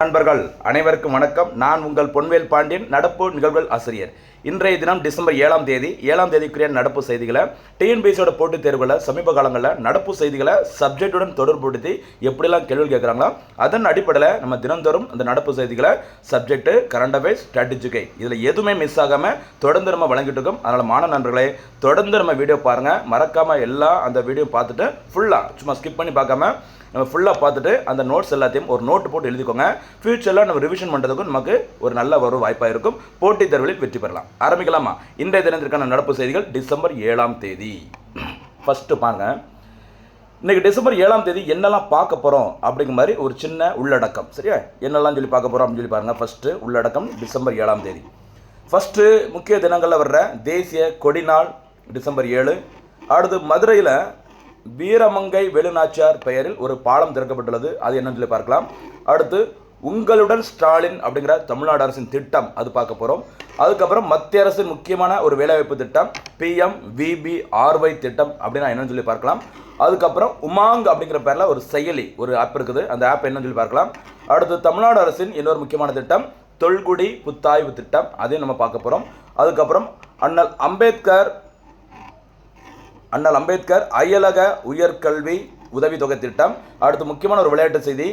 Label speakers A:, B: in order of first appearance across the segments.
A: நண்பர்கள் அனைவருக்கும் வணக்கம். நான் உங்கள் பொன்வேல் பாண்டியன், நடப்பு நிகழ்வுகள் ஆசிரியர். இன்றைய தினம் டிசம்பர் 7ஆம் தேதிக்குரிய நடப்பு செய்திகளை டிஎன்பிஎஸ்சியோட போட்டித் தேர்வுகளை சமீப காலங்களில் நடப்பு செய்திகளை சப்ஜெக்டுடன் தொடர்புபடுத்தி எப்படிலாம் கேள்வி கேட்குறாங்களோ அதன் அடிப்படையில் நம்ம தினந்தோறும் அந்த நடப்பு செய்திகளை சப்ஜெக்ட், கரண்ட் அஃபேர்ஸ், ஸ்ட்ராட்டஜிக்கை இதில் எதுவுமே மிஸ் ஆகாமல் தொடர்ந்து நம்ம வழங்கிட்டு இருக்கோம். அதனால் மாணவ நண்பர்களே தொடர்ந்து நம்ம வீடியோ பாருங்கள். மறக்காமல் எல்லாம் அந்த வீடியோ பார்த்துட்டு ஃபுல்லாக சும்மா ஸ்கிப் பண்ணி பார்க்காம நம்ம ஃபுல்லாக பார்த்துட்டு அந்த நோட்ஸ் எல்லாத்தையும் ஒரு நோட்டு போட்டு எழுதிக்கோங்க. ஃபியூச்சரில் நம்ம ரிவிஷன் பண்ணுறதுக்கும் நமக்கு ஒரு நல்ல ஒரு வாய்ப்பாக இருக்கும். போட்டித் தேர்வுகளில் வெற்றி பெறலாம். ஆரம்பிக்கலாமா? இன்றைய தினத்திற்கான நடப்பு செய்திகள் டிசம்பர் 7ஆம் தேதி. ஃபஸ்ட்டு பாருங்க, இன்றைக்கி டிசம்பர் 7ஆம் தேதி என்னெல்லாம் பார்க்க போகிறோம் அப்படிங்கிற மாதிரி ஒரு சின்ன உள்ளடக்கம். சரியா? என்னெல்லாம் சொல்லி பார்க்க போகிறோம் அப்படின்னு சொல்லி பாருங்கள். ஃபஸ்ட்டு உள்ளடக்கம் டிசம்பர் 7ஆம் தேதி. ஃபஸ்ட்டு முக்கிய தினங்களில் வர்ற தேசிய கொடிநாள் டிசம்பர் 7. அடுத்து மதுரையில் வீரமங்கை வேலுநாச்சியார் பெயரில் ஒரு பாலம் திறக்கப்பட்டுள்ளது. அது என்னன்னு சொல்லி பார்க்கலாம். அடுத்து உங்களுடன் ஸ்டாலின் அப்படிங்கிற தமிழ்நாடு அரசின் திட்டம், அது பார்க்க போகிறோம். அதுக்கப்புறம் மத்திய அரசின் முக்கியமான ஒரு வேலைவாய்ப்பு திட்டம் PMVBRY திட்டம் அப்படின்னா என்னன்னு சொல்லி பார்க்கலாம். அதுக்கப்புறம் உமாங் அப்படிங்கிற பேரில் ஒரு செயலி, ஒரு ஆப் இருக்குது. அந்த ஆப் என்னன்னு சொல்லி பார்க்கலாம். அடுத்து தமிழ்நாடு அரசின் இன்னொரு முக்கியமான திட்டம் தொல்குடி புத்தாய்வு திட்டம், அதையும் நம்ம பார்க்க போகிறோம். அதுக்கப்புறம் அண்ணல் அம்பேத்கர் அயலக உயர்கல்வி உதவித்தொகை திட்டம். அடுத்து முக்கியமான ஒரு விளையாட்டு செய்தி,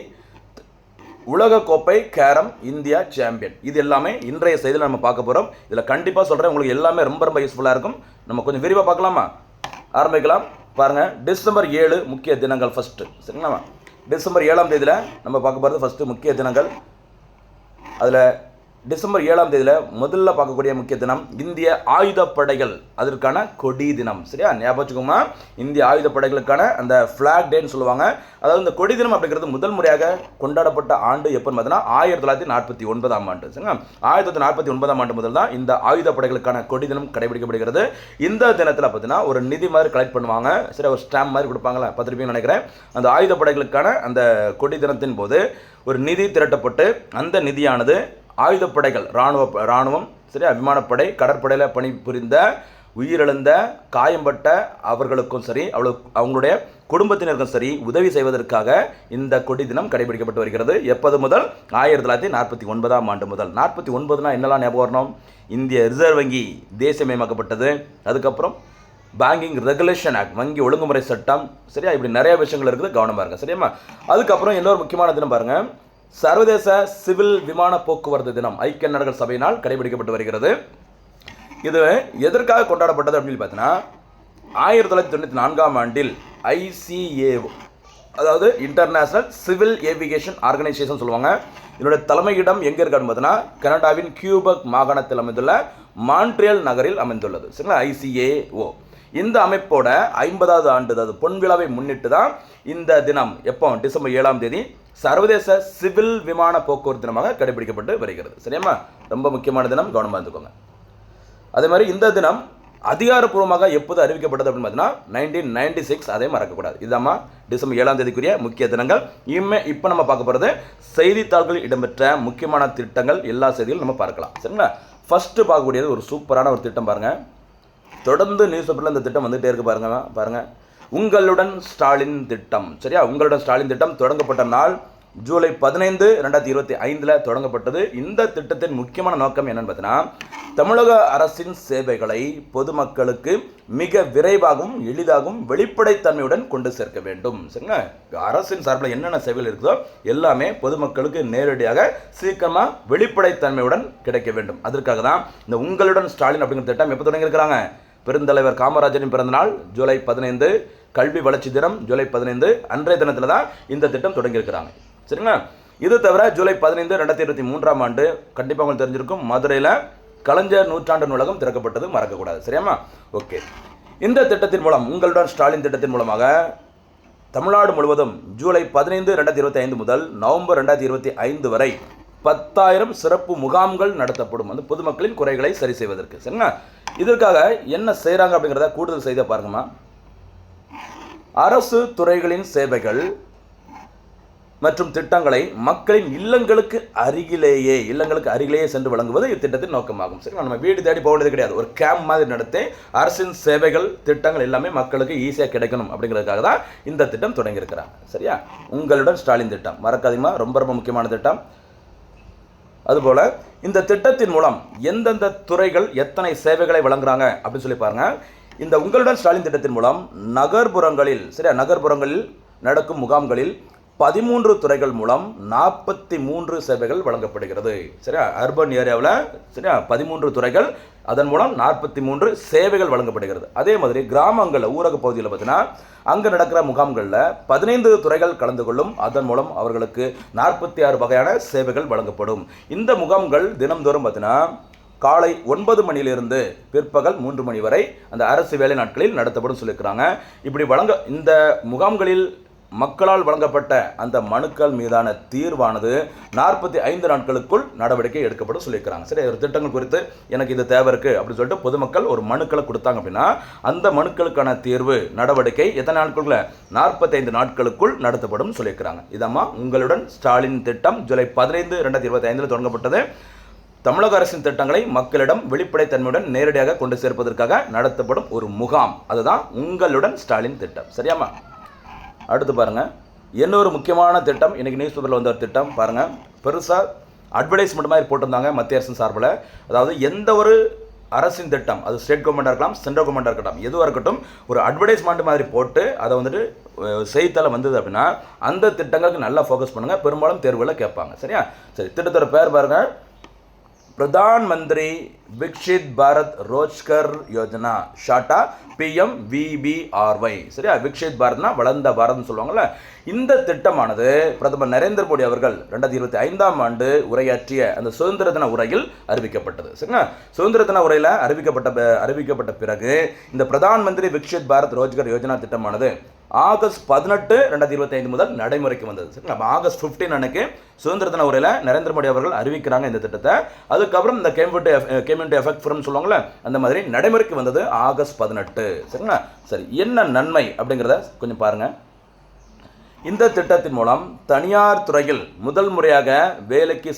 A: உலகக்கோப்பை கேரம் இந்தியா சாம்பியன். இது எல்லாமே இன்றைய செய்தியில் நம்ம பார்க்க போகிறோம். இதில் கண்டிப்பாக சொல்கிறேன், உங்களுக்கு எல்லாமே ரொம்ப ரொம்ப யூஸ்ஃபுல்லாக இருக்கும். நம்ம கொஞ்சம் விரிவாக பார்க்கலாமா? ஆரம்பிக்கலாம். பாருங்கள், டிசம்பர் 7 முக்கிய தினங்கள் ஃபஸ்ட்டு. சரிங்களா? டிசம்பர் 7ஆம் தேதியில் நம்ம பார்க்க போகிறது ஃபஸ்ட்டு முக்கிய தினங்கள். அதில் டிசம்பர் 7ஆம் தேதியில் முதல்ல பார்க்கக்கூடிய முக்கிய தினம் இந்திய ஆயுதப்படைகள், அதற்கான கொடி தினம். சரியா? ஞாபகம் வச்சுக்கோமா, இந்திய ஆயுதப்படைகளுக்கான அந்த ஃப்ளாக் டேன்னு சொல்லுவாங்க. அதாவது இந்த கொடி தினம் அப்படிங்கிறது முதல் முறையாக கொண்டாடப்பட்ட ஆண்டு எப்போன்னு பார்த்தீங்கன்னா 1949ஆம் ஆண்டு. சரிங்களா? 1949ஆம் ஆண்டு முதல் தான் இந்த ஆயுதப்படைகளுக்கான கொடி தினம் கடைபிடிக்கப்படுகிறது. இந்த தினத்தில் பார்த்தீங்கன்னா ஒரு நிதி மாதிரி கலெக்ட் பண்ணுவாங்க. சரி, ஒரு ஸ்டாம்ப் மாதிரி கொடுப்பாங்களா, பார்த்துருப்பீங்கன்னு நினைக்கிறேன். அந்த ஆயுதப்படைகளுக்கான அந்த கொடி தினத்தின் போது ஒரு நிதி திரட்டப்பட்டு அந்த நிதியானது ஆயுதப்படைகள், இராணுவம், சரியா, விமானப்படை, கடற்படையில் பணிபுரிந்த உயிரிழந்த காயம்பட்ட அவர்களுக்கும் சரி, அவங்களுடைய குடும்பத்தினருக்கும் சரி உதவி செய்வதற்காக இந்த கொடி தினம் கடைபிடிக்கப்பட்டு வருகிறது. எப்போது முதல்? 1949ஆம் ஆண்டு முதல். 49னா என்னெல்லாம் ஞாபகம் வரணும்? இந்திய ரிசர்வ் வங்கி தேசியமயமாக்கப்பட்டது. அதுக்கப்புறம் பேங்கிங் ரெகுலேஷன் ஆக்ட், வங்கி ஒழுங்குமுறை சட்டம். சரியா? இப்படி நிறைய விஷயங்கள் இருக்குது, கவனமாக இருங்க. சரியாம்மா? அதுக்கப்புறம் இன்னொரு முக்கியமான தினம் பாருங்கள், சர்வதேச சிவில் விமான போக்குவரத்து தினம் ஐக்கிய நாடுகள் சபையினால் கடைபிடிக்கப்பட்டு வருகிறது. இது எதற்காக கொண்டாடப்பட்டது அப்படின்னு பார்த்தீங்கன்னா 1994ஆம் ஆண்டில் ICAO, அதாவது இன்டர்நேஷனல் சிவில் ஏவிகேஷன் ஆர்கனைசேஷன் சொல்லுவாங்க. இதனுடைய தலைமையிடம் எங்கே இருக்கான்னு பார்த்தீங்கன்னா கனடாவின் கியூபெக் மாகாணத்தில் அமைந்துள்ள மான்ட்ரியல் நகரில் அமைந்துள்ளது. சரிங்களா? ICAO இந்த அமைப்போட 50வது ஆண்டு, அதாவது பொன்விழாவை முன்னிட்டு தான் இந்த தினம் எப்போ டிசம்பர் 7ஆம் தேதி சர்வதேச சிவில் விமான போக்குவரத்து தினமாக கடைபிடிக்கப்பட்டு வருகிறது. சரியாம்மா? ரொம்ப முக்கியமான தினம், கவனமாக இருந்துக்கோங்க. அதே மாதிரி இந்த தினம் அதிகாரப்பூர்வமாக எப்போது அறிவிக்கப்பட்டது அப்படின்னு பார்த்தீங்கன்னா 1996. அதே மறக்கக்கூடாது. இதுதாம்மா டிசம்பர் 7ஆம் தேதிக்குரிய முக்கிய தினங்கள். இப்போ நம்ம பார்க்க போகிறது செய்தித்தாள்களில் இடம்பெற்ற முக்கியமான திட்டங்கள், எல்லா செய்திகளும் நம்ம பார்க்கலாம். சரிங்களா? ஃபஸ்ட்டு பார்க்கக்கூடியது ஒரு சூப்பரான ஒரு திட்டம் பாருங்கள். தொடர்ந்து நியூஸ் பேப்பரில் இந்த திட்டம் வந்துகிட்டே இருக்கு பாருங்கள். உங்களுடன் ஸ்டாலின் திட்டம். சரியா? உங்களுடன் ஸ்டாலின் திட்டம் தொடங்கப்பட்ட நாள் ஜூலை 15, 2025 தொடங்கப்பட்டது. இந்த திட்டத்தின் முக்கியமான நோக்கம் என்னன்னு பார்த்தீங்கன்னா தமிழக அரசின் சேவைகளை பொதுமக்களுக்கு மிக விரைவாகவும் எளிதாகவும் வெளிப்படைத்தன்மையுடன் கொண்டு சேர்க்க வேண்டும். சரிங்களா? அரசின் சார்பில் என்னென்ன சேவைகள் இருக்குதோ எல்லாமே பொதுமக்களுக்கு நேரடியாக சீக்கிரமாக வெளிப்படைத்தன்மையுடன் கிடைக்க வேண்டும். அதற்காக தான் இந்த உங்களுடன் ஸ்டாலின் அப்படிங்கிற திட்டம் எப்போ தொடங்கியிருக்கிறாங்க? பெருந்தலைவர் காமராஜரின் பிறந்தநாள் ஜூலை 15, கல்வி வளர்ச்சி தினம் ஜூலை 15, அன்றைய தினத்தில் தான் இந்த திட்டம் தொடங்கியிருக்கிறாங்க. சரிங்களா? இது தவிர ஜூலை 15, 2023ஆம் ஆண்டு கண்டிப்பாக உங்களுக்கு தெரிஞ்சிருக்கும், மதுரையில் கலைஞர் நூற்றாண்டு நூலகம் திறக்கப்பட்டது, மறக்கக்கூடாது. சரியாம்மா? ஓகே. இந்த திட்டத்தின் மூலம், உங்களுடன் ஸ்டாலின் திட்டத்தின் மூலமாக தமிழ்நாடு முழுவதும் ஜூலை 15, 2025 முதல் நவம்பர் 2025 வரை 10,000 சிறப்பு முகாம்கள் நடத்தப்படும், அந்த பொதுமக்களின் குறைகளை சரி செய்வதற்கு. சரிங்களா? இதற்காக என்ன செய்கிறாங்க அப்படிங்கிறத கூடுதல் செய்தியை பாருங்கம்மா. அரசு துறைகளின் சேவைகள் மற்றும் திட்டங்களை மக்களின் இல்லங்களுக்கு அருகிலேயே சென்று வழங்குவது இத்திட்டத்தின் நோக்கமாகும். சரி, நம்ம வீடு தேடி போக வேண்டியது கிடையாது. ஒரு கேம்ப் மாதிரி நடத்தி அரசின் சேவைகள் திட்டங்கள் எல்லாமே மக்களுக்கு ஈஸியாக கிடைக்கணும் அப்படிங்கிறதுக்காக தான் இந்த திட்டம் தொடங்கியிருக்கிறாங்க. சரியா? உங்களுடன் ஸ்டாலின் திட்டம் மறக்காதீங்கம்மா, ரொம்ப ரொம்ப முக்கியமான திட்டம். அதுபோல் இந்த திட்டத்தின் மூலம் எந்தெந்த துறைகள் எத்தனை சேவைகளை வழங்குறாங்க அப்படின்னு சொல்லி பாருங்க. இந்த உங்களுடன் ஸ்டாலின் திட்டத்தின் மூலம் நகர்ப்புறங்களில் நகர்ப்புறங்களில் நடக்கும் முகாம்களில் 13 துறைகள் மூலம் 43 சேவைகள் வழங்கப்படுகிறது. சரியா, அர்பன் ஏரியாவில் 13 துறைகள், அதன் மூலம் 43 சேவைகள் வழங்கப்படுகிறது. அதே மாதிரி கிராமங்களில் ஊரக பகுதியில் பார்த்தீங்கன்னா அங்கே நடக்கிற முகாம்களில் 15 துறைகள் கலந்து கொள்ளும், அதன் மூலம் அவர்களுக்கு 46 வகையான சேவைகள் வழங்கப்படும். இந்த முகாம்கள் தினம்தோறும் பார்த்தீங்கன்னா காலை 9 மணியிலிருந்து பிற்பகல் 3 மணி வரை அந்த அரசு வேலை நாட்களில் நடத்தப்படும் சொல்லியிருக்கிறாங்க. இப்படி இந்த முகாம்களில் மக்களால் வழங்கப்பட்ட அந்த மனுக்கள் மீதான தீர்வானது 45 நாட்களுக்குள் நடவடிக்கை எடுக்கப்படும் சொல்லியிருக்கிறாங்க. சரி, ஒரு திட்டங்கள் குறித்து எனக்கு இது தேவை இருக்குது அப்படின்னு சொல்லிட்டு பொதுமக்கள் ஒரு மனுக்களை கொடுத்தாங்க அப்படின்னா அந்த மனுக்களுக்கான தீர்வு நடவடிக்கை எத்தனை நாட்களுக்குள்ள 45 நாட்களுக்குள் நடத்தப்படும் சொல்லியிருக்கிறாங்க. இதம்மா உங்களுடன் ஸ்டாலின் திட்டம் ஜூலை 15, 2025 தொடங்கப்பட்டது. தமிழக அரசின் திட்டங்களை மக்களிடம் வெளிப்படைத்தன்மையுடன் நேரடியாக கொண்டு சேர்ப்பதற்காக நடத்தப்படும் ஒரு முகாம், அதுதான் உங்களுடன் ஸ்டாலின் திட்டம். சரியாமா? அடுத்து பாருங்கள், இன்னொரு முக்கியமான திட்டம், இன்றைக்கி நியூஸ் பேப்பரில் வந்த ஒரு திட்டம் பாருங்கள். பெருசாக அட்வர்டைஸ்மெண்ட் மாதிரி போட்டிருந்தாங்க மத்திய அரசின் சார்பில். அதாவது எந்த ஒரு அரசின் திட்டம், அது ஸ்டேட் கவர்மெண்ட்டாக இருக்கலாம், சென்ட்ரல் கவர்மெண்ட்டாக இருக்கட்டும், எதுவாக இருக்கட்டும், ஒரு அட்வர்டைஸ்மெண்ட் மாதிரி போட்டு அதை வந்துட்டு செய்தித்தாள் வந்தது அப்படின்னா அந்த திட்டங்களுக்கு நல்லா ஃபோக்கஸ் பண்ணுங்கள். பெரும்பாலும் தேர்வுகளில் கேட்பாங்க. சரியா? சரி, திட்டத்தோட பேர் பாருங்கள், பிரதான் மந்திரி விக்ஷித் பாரத் ரோஜ்கர் யோஜனா, ஷார்ட்டா PMVBRY. சரியா, விக்ஷித் பாரத்னா வளர்ந்த பாரத்னு சொல்லுவாங்கல்ல. இந்த திட்டமானது பிரதமர் நரேந்திர மோடி அவர்கள் 2025ஆம் ஆண்டு உரையாற்றிய அந்த சுதந்திர தின உரையில் அறிவிக்கப்பட்டது. சரிங்களா, சுதந்திர தின உரையில் அறிவிக்கப்பட்ட பிறகு இந்த பிரதான் மந்திரி விக்ஷித் பாரத் ரோஜ்கர் யோஜனா திட்டமானது ஆகஸ்ட் 18, 2025 முதல் நடைமுறைக்கு வந்தது. சரி, நம்ம ஆகஸ்ட் 15 அன்னைக்கு சுதந்திர தின உரையில் நரேந்திர மோடி அவர்கள் அறிவிக்கிறாங்க இந்த திட்டத்தை. அதுக்கப்புறம் இந்த கேம் இன்டு எஃபெக்ட் ஃப்ரம் சொல்லுவாங்கள்ல, அந்த மாதிரி நடைமுறைக்கு வந்தது ஆகஸ்ட் 18. சரிங்களா? சரி, என்ன நன்மை அப்படிங்கிறத கொஞ்சம் பாருங்கள். இந்த திட்டத்தின் மூலம் தனியார் துறையில் முதல் முறையாக வேலைக்கு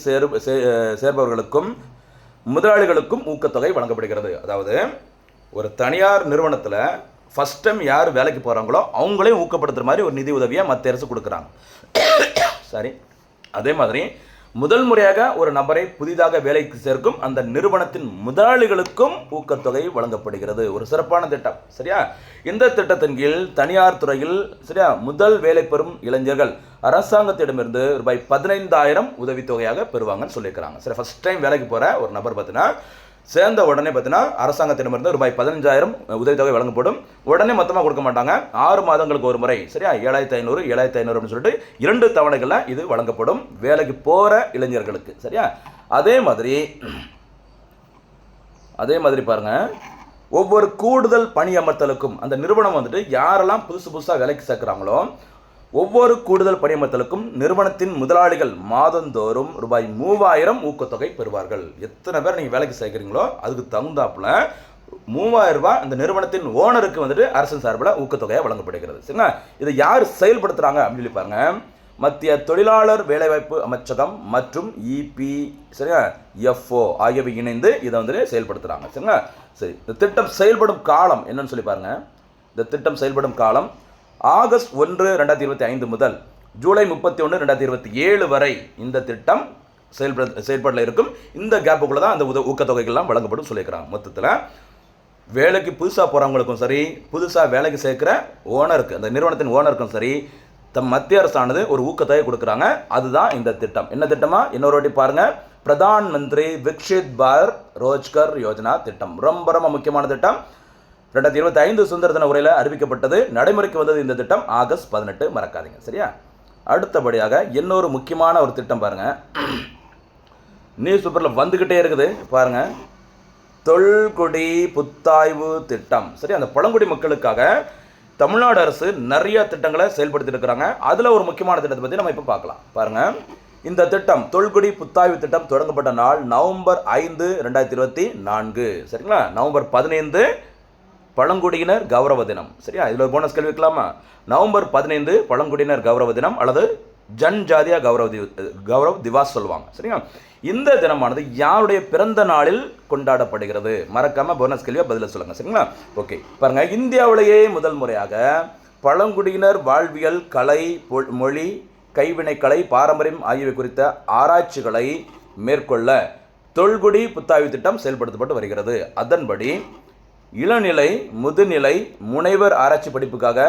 A: சேர்பவர்களுக்கும் முதலாளிகளுக்கும் ஊக்கத்தொகை வழங்கப்படுகிறது. அதாவது ஒரு தனியார் நிறுவனத்தில் ஃபஸ்ட் டைம் யார் வேலைக்கு போகிறாங்களோ அவங்களையும் ஊக்கப்படுத்துகிற மாதிரி ஒரு நிதி உதவியை மத்திய அரசு கொடுக்குறாங்க. சரி, அதே மாதிரி முதல் முறையாக ஒரு நபரை புதிதாக வேலைக்கு சேர்க்கும் அந்த நிறுவனத்தின் முதலாளிகளுக்கும் ஊக்கத்தொகை வழங்கப்படுகிறது. ஒரு சிறப்பான திட்டம். சரியா, இந்த திட்டத்தின் கீழ் தனியார் துறையில் முதல் வேலை பெறும் இளைஞர்கள் அரசாங்கத்திடமிருந்து ரூபாய் 15,000 உதவித்தொகையாக பெறுவாங்கன்னு சொல்லியிருக்கிறாங்க. சரி, ஃபஸ்ட் டைம் வேலைக்கு போகிற ஒரு நபர் பார்த்தீங்கன்னா சேர்ந்த உடனே பார்த்தீங்கன்னா அரசாங்கத்திடமிருந்து ரூபாய் 15,000 உதவித்தொகை வழங்கப்படும். உடனே மொத்தமாக கொடுக்க மாட்டாங்க, 6 மாதங்களுக்கு ஒரு முறை. சரியா, 7,500 அப்படின்னு சொல்லிட்டு 2 தவணைகளில் இது வழங்கப்படும் வேலைக்கு போகிற இளைஞர்களுக்கு. சரியா, அதே மாதிரி பாருங்க, ஒவ்வொரு கூடுதல் பணி அமர்த்தலுக்கும் அந்த நிறுவனம் வந்துட்டு யாரெல்லாம் புதுசாக வேலைக்கு சேர்க்குறாங்களோ ஒவ்வொரு கூடுதல் பணியமர்த்தலுக்கும் நிறுவனத்தின் முதலாளிகள் மாதந்தோறும் ரூபாய் 3,000 ஊக்கத்தொகை பெறுவார்கள். எத்தனை பேர் நீங்கள் வேலைக்கு சேர்க்குறீங்களோ அதுக்கு தகுந்தாப்புல 3,000 ரூபாய் அந்த நிறுவனத்தின் ஓனருக்கு வந்துட்டு அரசின் சார்பில் ஊக்கத்தொகையாக வழங்கப்படுகிறது. சரிங்களா, இதை யார் செயல்படுத்துகிறாங்க அப்படின்னு சொல்லி பாருங்க. மத்திய தொழிலாளர் வேலைவாய்ப்பு அமைச்சகம் மற்றும் EPFO ஆகியவை இணைந்து இதை வந்துட்டு செயல்படுத்துகிறாங்க. சரிங்களா, சரி, இந்த திட்டம் செயல்படும் காலம் என்னன்னு சொல்லி பாருங்க. இந்த திட்டம் செயல்படும் காலம் ஆகஸ்ட் 1, 2025 முதல் ஜூலை 31, 2027 வரை இந்த திட்டம் செயல்பாட்டில் இருக்கும். இந்த கேப்புக்குள்ளே தான் அந்த ஊக்கத்தொகைகள்லாம் வழங்கப்படும் சொல்லியிருக்கிறாங்க. மொத்தத்தில் வேலைக்கு புதுசாக போகிறவங்களுக்கும் சரி, புதுசாக வேலைக்கு சேர்க்குற ஓனருக்கு, அந்த நிறுவனத்தின் ஓனருக்கும் சரி, மத்திய அரசானது ஒரு ஊக்கத்தொகை கொடுக்குறாங்க. அதுதான் இந்த திட்டம். என்ன திட்டமா? இன்னொரு வாட்டி பாருங்கள், பிரதான் மந்திரி விக்ஷித் பாரத் ரோஜ்கர் யோஜனா திட்டம். ரொம்ப ரொம்ப முக்கியமான திட்டம். 2025 சுதந்திர தின உரையில் அறிவிக்கப்பட்டது. நடைமுறைக்கு வந்தது இந்த திட்டம் ஆகஸ்ட் 18. மறக்காதீங்க. சரியா, அடுத்தபடியாக இன்னொரு முக்கியமான ஒரு திட்டம் பாருங்கள், நியூஸ் பேப்பரில் வந்துக்கிட்டே இருக்குது பாருங்கள், தொல்குடி புத்தாய்வு திட்டம். சரி, அந்த பழங்குடி மக்களுக்காக தமிழ்நாடு அரசு நிறைய திட்டங்களை செயல்படுத்திட்டு இருக்கிறாங்க. அதில் ஒரு முக்கியமான திட்டத்தை பற்றி நம்ம இப்போ பார்க்கலாம். பாருங்கள், இந்த திட்டம் தொல்குடி புத்தாய்வு திட்டம் தொடங்கப்பட்ட நாள் நவம்பர் 5, 2024. சரிங்களா, நவம்பர் 15 பழங்குடியினர் கௌரவ தினம். சரியா, இதில் ஒரு போனஸ் கேள்வி வைக்கலாமா? நவம்பர் 15 பழங்குடியினர் கௌரவ தினம் அல்லது ஜன்ஜாதியா கௌரவ் திவாஸ் சொல்லுவாங்க. சரியா, இந்த தினமானது யாருடைய பிறந்த நாளில் கொண்டாடப்படுகிறது? மறக்காம போனஸ் கேள்வியை பதில சொல்லுங்க. சரிங்களா, ஓகே. பாருங்க, இந்தியாவிலேயே முதல் முறையாக பழங்குடியினர் வாழ்வியல், கலை, மொழி, கைவினைக்கலை, பாரம்பரியம் ஆகியவை குறித்த ஆராய்ச்சிகளை மேற்கொள்ள தொல்குடி புத்தாய்வு திட்டம் செயல்படுத்தப்பட்டு வருகிறது. அதன்படி இளநிலை, முதுநிலை, முனைவர் ஆராய்ச்சி படிப்புக்காக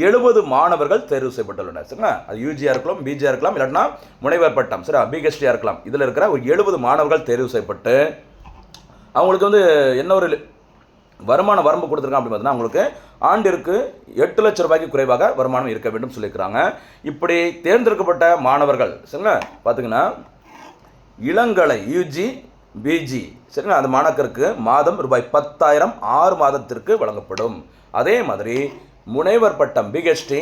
A: 70 மாணவர்கள் தேர்வு செய்யப்பட்டுள்ளனர். சரிங்களா, அது யூஜியாக இருக்கலாம், பிஜியாக இருக்கலாம், இல்லைன்னா முனைவர் பட்டம், சரி, பிஹெச்டியாக இருக்கலாம். இதில் இருக்கிற ஒரு 70 மாணவர்கள் தேர்வு செய்யப்பட்டு அவங்களுக்கு வந்து என்ன ஒரு வருமான வரம்பு கொடுத்துருக்காங்க அப்படின்னு பார்த்தீங்கன்னா, அவங்களுக்கு ஆண்டிற்கு 8 லட்சம் ரூபாய்க்கு குறைவாக வருமானம் இருக்க வேண்டும் சொல்லியிருக்கிறாங்க. இப்படி தேர்ந்தெடுக்கப்பட்ட மாணவர்கள் சரிங்களா பார்த்தீங்கன்னா இளங்கலை யூஜி, பிஜி சரிங்களா அந்த மாணாக்கருக்கு மாதம் ரூபாய் 10,000 6 மாதத்திற்கு வழங்கப்படும். அதே மாதிரி முனைவர் பட்டம் பிஹெச்டி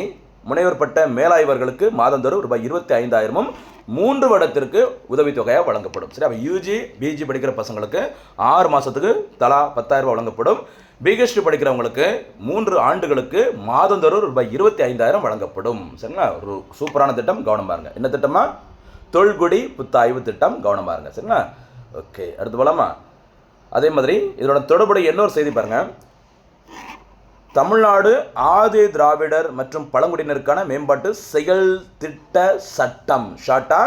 A: முனைவர் பட்ட மேலாய்வர்களுக்கு மாதந்தோறும் ரூபாய் 25,000 3 வருடத்திற்கு உதவித்தொகையாக வழங்கப்படும். சரி, அப்போ யூஜி பிஜி படிக்கிற பசங்களுக்கு 6 மாதத்துக்கு தலா 10,000 வழங்கப்படும். பிஹெச்டி படிக்கிறவங்களுக்கு 3 ஆண்டுகளுக்கு மாதந்தோறும் ரூபாய் 25,000 வழங்கப்படும். சரிங்களா, ஒரு சூப்பரான திட்டம், கவனம் பாருங்க. என்ன திட்டமா? தொல்குடி புத்தாய்வு திட்டம், கவனமாக இருங்க. சரிங்களா, ஓகே, அடுத்து போலாமா? அதே மாதிரி இதோட தொடர்புடைய இன்னொரு செய்தி பாருங்க. தமிழ்நாடு ஆதி திராவிடர் மற்றும் பழங்குடியினருக்கான மேம்பாட்டு செயல் திட்ட சட்டம், ஷார்ட்டா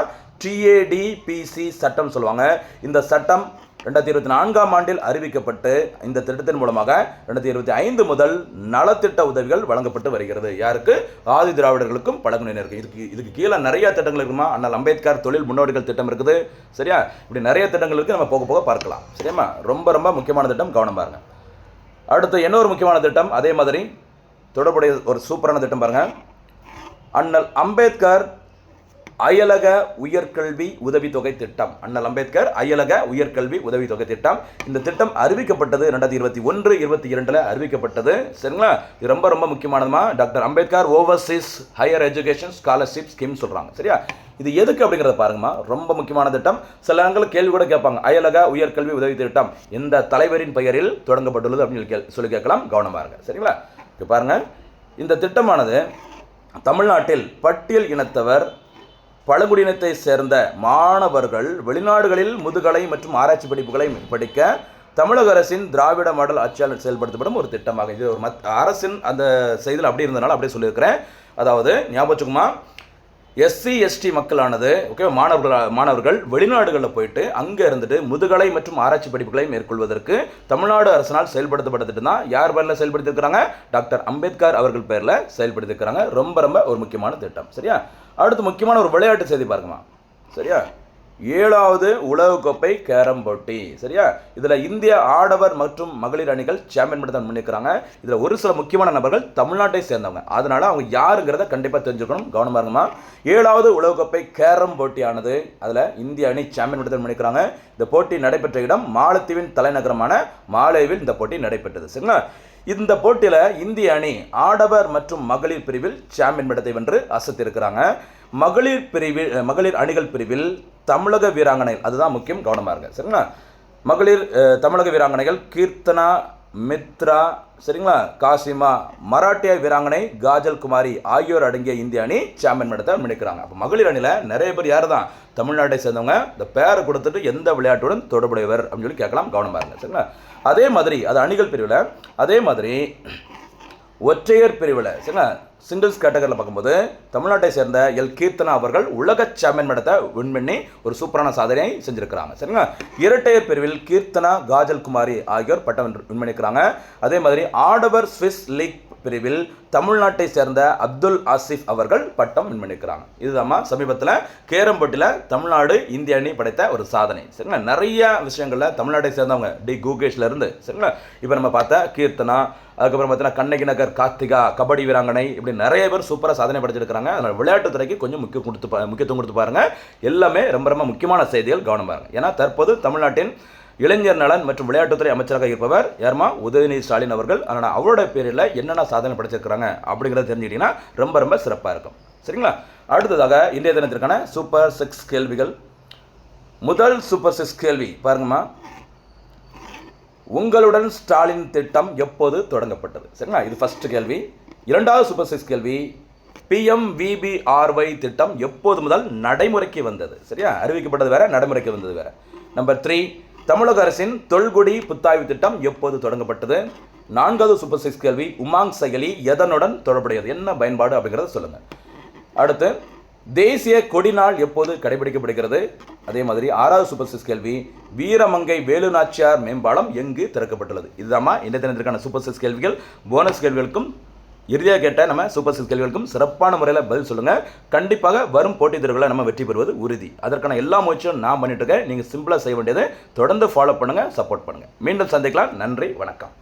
A: TADPC சட்டம் சொல்லுவாங்க. இந்த சட்டம் 2024ஆம் ஆண்டில் அறிவிக்கப்பட்டு இந்த திட்டத்தின் மூலமாக 2025 முதல் நலத்திட்ட உதவிகள் வழங்கப்பட்டு வருகிறது. யாருக்கு? ஆதி திராவிடர்களுக்கும் பழங்குடியினருக்கு. இதுக்கு கீழே நிறைய திட்டங்கள் இருக்குமா? அண்ணல் அம்பேத்கர் தொழில் முன்னோடிகள் திட்டம் இருக்குது. சரியா, இப்படி நிறைய திட்டங்கள் இருக்குது, நம்ம போக போக பார்க்கலாம். சரியாம்மா, ரொம்ப ரொம்ப முக்கியமான திட்டம், கவனம் பாருங்க. அடுத்து இன்னொரு முக்கியமான திட்டம், அதே மாதிரி தொடர்புடைய ஒரு சூப்பரான திட்டம் பாருங்க. அண்ணல் அம்பேத்கர் அயலக உயர்கல்வி உதவித்தொகை திட்டம். அண்ணல் அம்பேத்கர் அயலக உயர்கல்வி உதவித்தொகை திட்டம். இந்த திட்டம் அறிவிக்கப்பட்டது 2021-22 அறிவிக்கப்பட்டது. சரிங்களா, இது ரொம்ப ரொம்ப முக்கியமானதுமா. Doctor Ambedkar overseas higher education scholarship scheme சொல்றாங்க. சரியா, இது எதுக்கு அப்படிங்கிறத பாருங்கம்மா, ரொம்ப முக்கியமான திட்டம். சில நேரங்கள் கேள்வி கூட கேட்பாங்க, அயலக உயர்கல்வி உதவி திட்டம் எந்த தலைவரின் பெயரில் தொடங்கப்பட்டுள்ளது அப்படின்னு சொல்லி கேட்கலாம். கவனமா இருங்க. சரிங்களா, இப்போ பாருங்க, இந்த திட்டமானது தமிழ்நாட்டில் பட்டியல் இனத்தவர் பழங்குடியினத்தை சேர்ந்த மாணவர்கள் வெளிநாடுகளில் முதுகலை மற்றும் ஆராய்ச்சி படிப்புகளை படிக்க தமிழக அரசின் திராவிட மாடல் ஆட்சியால் செயல்படுத்தப்படும் ஒரு திட்டமாக. இது ஒரு அரசின் அந்த செய்தியில் அப்படி இருந்தனால அப்படியே சொல்லியிருக்கிறேன். அதாவது ஞாபகமா, SC ST மக்களானது ஓகே மாணவர்கள் வெளிநாடுகளில் போயிட்டு அங்கே இருந்துட்டு முதுகலை மற்றும் ஆராய்ச்சி படிப்புகளை மேற்கொள்வதற்கு தமிழ்நாடு அரசினால் செயல்படுத்தப்பட்ட திட்டம் தான். யார் பேரில் செயல்படுத்தியிருக்கிறாங்க? டாக்டர் அம்பேத்கர் அவர்கள் பேரில் செயல்படுத்தியிருக்கிறாங்க. ரொம்ப ரொம்ப ஒரு முக்கியமான திட்டம். சரியா, அடுத்து முக்கியமான ஒரு விளையாட்டு செய்தி பாருங்கம்மா. சரியா, 7வது உலகக்கோப்பை கேரம் போட்டி. சரியா, இதில் இந்திய ஆடவர் மற்றும் மகளிர் அணிகள் சாம்பியன் பட்டம் முன்னிக்கிறாங்க. இதில் ஒரு சில முக்கியமான நபர்கள் தமிழ்நாட்டை சேர்ந்தவங்க, அதனால அவங்க யாருங்கிறத கண்டிப்பாக தெரிஞ்சுக்கணும். கவனமாக இருங்கம்மா. 7வது உலகக்கோப்பை கேரம் போட்டியானது அதில் இந்திய அணி சாம்பியன் பட்டம் முன்னிக்கிறாங்க. இந்த போட்டி நடைபெற்ற இடம் மாலத்தீவின் தலைநகரமான மாலேவில் இந்த போட்டி நடைபெற்றது. சரிங்களா, இந்த போட்டியில் இந்திய அணி ஆடவர் மற்றும் மகளிர் பிரிவில் சாம்பியன் பட்டத்தை வென்று அசத்திருக்கிறாங்க. மகளிர் அணிகள் பிரிவில் தமிழக வீராங்கனைகள், அதுதான் முக்கியம், கவனமாக இருங்க. சரிங்களா, மகளிர் தமிழக வீராங்கனைகள் கீர்த்தனா, மித்ரா, சரிங்களா, காசிமா, மராட்டிய வீராங்கனை காஜல் குமாரி ஆகியோர் அடங்கிய இந்திய அணி சாம்பியன் பட்டத்தை முன்னிக்கிறாங்க. அப்போ மகளிர் அணியில் நிறைய பேர் யார் தான்? தமிழ்நாட்டை சேர்ந்தவங்க. இந்த பேரை கொடுத்துட்டு எந்த விளையாட்டுடன் தொடர்புடையவர் அப்படின்னு சொல்லி கேட்கலாம். கவனமாக இருங்க. சரிங்களா, அதே மாதிரி அது அணிகள் பிரிவில், அதே மாதிரி ஒற்றையர் பிரிவில் சரிங்களா சிங்கிள்ஸ் கேட்டகரியில் பார்க்கும்போது தமிழ்நாட்டை சேர்ந்த கீர்த்தனா அவர்கள் உலக சாம்பியன் பட்டத்தை வின் பண்ணி ஒரு சூப்பரான சாதனையை செஞ்சிருக்கிறாங்க. சரிங்களா, இரட்டையர் பிரிவில் கீர்த்தனா, காஜல் குமாரி ஆகியோர் பட்டம் வின் பண்ணியிருக்கிறாங்க. அதே மாதிரி ஆடவர் ஸ்விஸ் லீக் பிரிவில் தமிழ்நாட்டை சேர்ந்த அப்துல் ஆசிஃப் அவர்கள் பட்டம் வின் பண்ணியிருக்கிறாங்க. இதுதாம்மா சமீபத்தில் கேரம் போட்டியில் தமிழ்நாடு இந்திய அணி படைத்த ஒரு சாதனை. சரிங்களா, நிறைய விஷயங்களில் தமிழ்நாட்டை சேர்ந்தவங்க கூகேஷ்ல இருந்து சரிங்களா இப்போ நம்ம பார்த்த கீர்த்தனா, அதுக்கப்புறம் பார்த்தீங்கன்னா கண்ணகி நகர் கார்த்திகா கபடி வீராங்கனை, இப்படி நிறைய பேர் சூப்பராக சாதனை படைச்சிருக்கிறாங்க. அதனால் விளையாட்டுத்துறைக்கு கொஞ்சம் முக்கியத்துவம் கொடுத்து பாருங்க. எல்லாமே ரொம்ப ரொம்ப முக்கியமான செய்திகள், கவனம் பாருங்க. ஏன்னா தற்போது தமிழ்நாட்டின் இளைஞர் நலன் மற்றும் விளையாட்டுத்துறை அமைச்சராக இருப்பவர் யாருமா? உதயநிதி ஸ்டாலின் அவர்கள். அதனால் அவரோட பேரில் என்னென்ன சாதனை படைச்சிருக்கிறாங்க அப்படிங்கிறத தெரிஞ்சுக்கிட்டீங்கன்னா ரொம்ப ரொம்ப சிறப்பாக இருக்கும். சரிங்களா, அடுத்ததாக இன்றைய தினத்திற்கான சூப்பர் 6 கேள்விகள். முதல் சூப்பர் 6 கேள்வி பாருங்கம்மா. உங்களுடன் ஸ்டாலின் திட்டம் எப்போது தொடங்கப்பட்டது? சரிங்களா, இது ஃபர்ஸ்ட் கேள்வி. இரண்டாவது சூப்பர் 6 கேள்வி, PMVBRY திட்டம் எப்போது முதல் நடைமுறைக்கு வந்தது? சரியா, அறிவிக்கப்பட்டது வேற, நடைமுறைக்கு வந்தது வேற. நம்பர் 3, தமிழக அரசின் தொல்குடி புத்தாய்வு திட்டம் எப்போது தொடங்கப்பட்டது? நான்காவது சூப்பர் 6 கேள்வி, உமாங் செயலி எதனுடன் தொடர்புடையது? என்ன பயன்பாடு அப்படிங்கிறத சொல்லுங்க. அடுத்து தேசிய கொடி நாள் எப்போது கடைபிடிக்கப்படுகிறது? அதே மாதிரி 6வது சூப்பர் சிக்ஸ் கேள்வி, வீரமங்கை வேலுநாச்சியார் மேம்பாலம் எங்கு திறக்கப்பட்டுள்ளது? இதுதாம்மா இந்த தினத்திற்கான சூப்பர் சிக்ஸ் கேள்விகள். போனஸ் கேள்விகளுக்கும் இறுதியாக கேட்ட நம்ம சூப்பர் சிக்ஸ் கேள்விகளுக்கும் சிறப்பான முறையில் பதில் சொல்லுங்கள். கண்டிப்பாக வரும் போட்டித் தேர்வுகளை நம்ம வெற்றி பெறுவது உறுதி. அதற்கான எல்லா முயற்சியும் நான் பண்ணிட்டு இருக்கேன். நீங்கள் சிம்பிளாக செய்ய வேண்டியதை தொடர்ந்து ஃபாலோ பண்ணுங்கள், சப்போர்ட் பண்ணுங்கள். மீண்டும் சந்திக்கலாம். நன்றி, வணக்கம்.